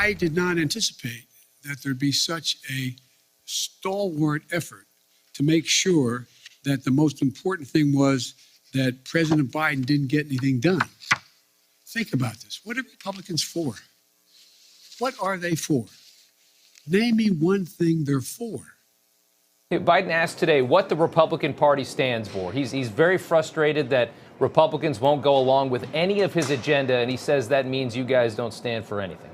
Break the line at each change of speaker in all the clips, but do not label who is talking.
I did not anticipate that there'd be such a stalwart effort to make sure that the most important thing was that President Biden didn't get anything done. Think about this. What are Republicans for? What are they for? Name me one thing they're for.
Biden asked today what the Republican Party stands for. He's very frustrated that Republicans won't go along with any of his agenda, and he says that means you guys don't stand for anything.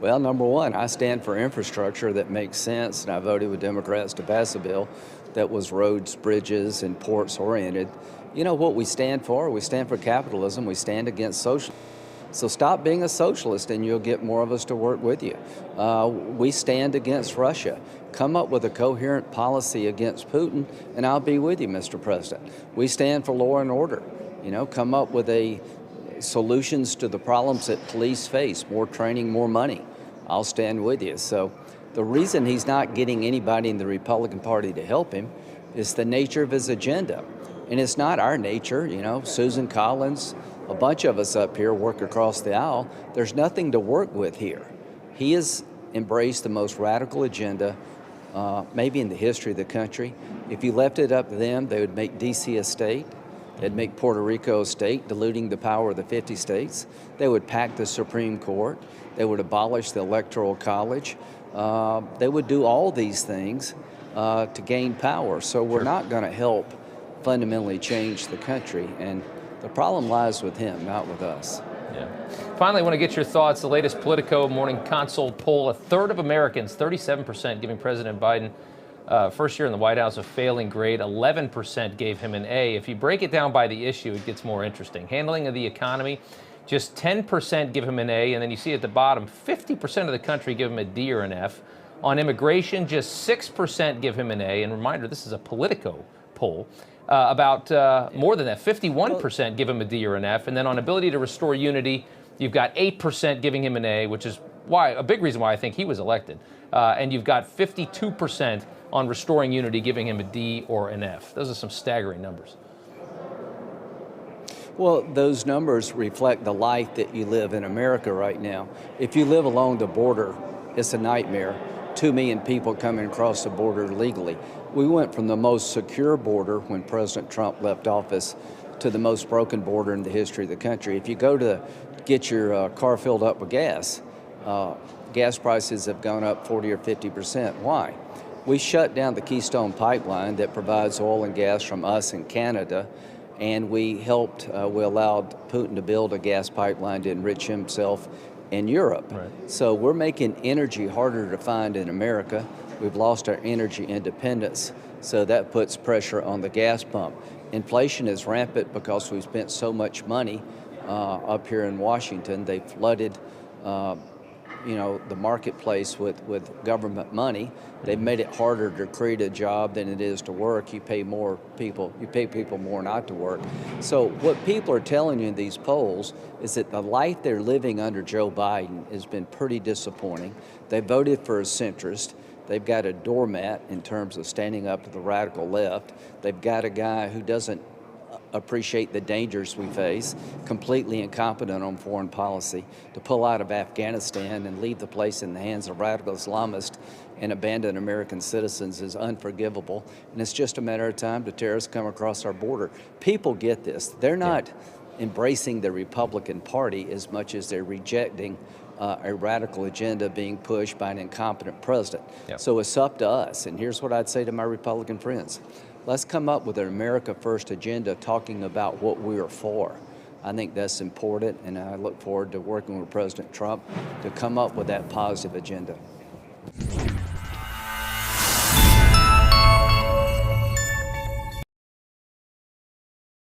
Well, number one, I stand for infrastructure that makes sense, and I voted with Democrats to pass a bill that was roads, bridges, and ports oriented. You know what we stand for? We stand for capitalism. We stand against socialism. So stop being a socialist and you'll get more of us to work with you. We stand against Russia. Come up with a coherent policy against Putin and I'll be with you, Mr. President. We stand for law and order. You know, come up with solutions to the problems that police face, more training, more money. I'll stand with you. So the reason he's not getting anybody in the Republican Party to help him is the nature of his agenda. And it's not our nature, you know, Susan Collins, a bunch of us up here work across the aisle. There's nothing to work with here. He has embraced the most radical agenda maybe in the history of the country. If you left it up to them, they would make D.C. a state. They'd make Puerto Rico a state, diluting the power of the 50 states. They would pack the Supreme Court. They would abolish the Electoral College. They would do all these things to gain power. So we're not going to help fundamentally change the country. And the problem lies with him, not with us.
Yeah. Finally, I want to get your thoughts. The latest Politico Morning Consult poll, a third of Americans, 37%, giving President Biden first year in the White House a failing grade. 11% gave him an A. If you break it down by the issue, it gets more interesting. Handling of the economy, just 10% give him an A. And then you see at the bottom, 50% of the country give him a D or an F. On immigration, just 6% give him an A. And reminder, this is a Politico poll. More than that, 51% give him a D or an F. And then on ability to restore unity, you've got 8% giving him an A, which is a big reason why I think he was elected. And you've got 52% on restoring unity giving him a D or an F. Those are some staggering numbers.
Well, those numbers reflect the life that you live in America right now. If you live along the border, it's a nightmare. 2 million people coming across the border legally. We went from the most secure border when President Trump left office to the most broken border in the history of the country. If you go to get your car filled up with gas, gas prices have gone up 40 or 50%. Why? We shut down the Keystone Pipeline that provides oil and gas from us in Canada, and we allowed Putin to build a gas pipeline to enrich himself in Europe. Right. So we're making energy harder to find in America. We've lost our energy independence, so that puts pressure on the gas pump. Inflation is rampant because we've spent so much money up here in Washington. They flooded the marketplace with government money. They've made it harder to create a job than it is to work. You pay people more not to work. So what people are telling you in these polls is that the life they're living under Joe Biden has been pretty disappointing. They voted for a centrist. They've got a doormat in terms of standing up to the radical left. They've got a guy who doesn't appreciate the dangers we face, completely incompetent on foreign policy, to pull out of Afghanistan and leave the place in the hands of radical Islamists and abandon American citizens is unforgivable. And it's just a matter of time till terrorists come across our border. People get this. They're not embracing the Republican Party as much as they're rejecting a radical agenda being pushed by an incompetent president. Yep. So it's up to us. And here's what I'd say to my Republican friends. Let's come up with an America First agenda talking about what we are for. I think that's important, and I look forward to working with President Trump to come up with that positive agenda.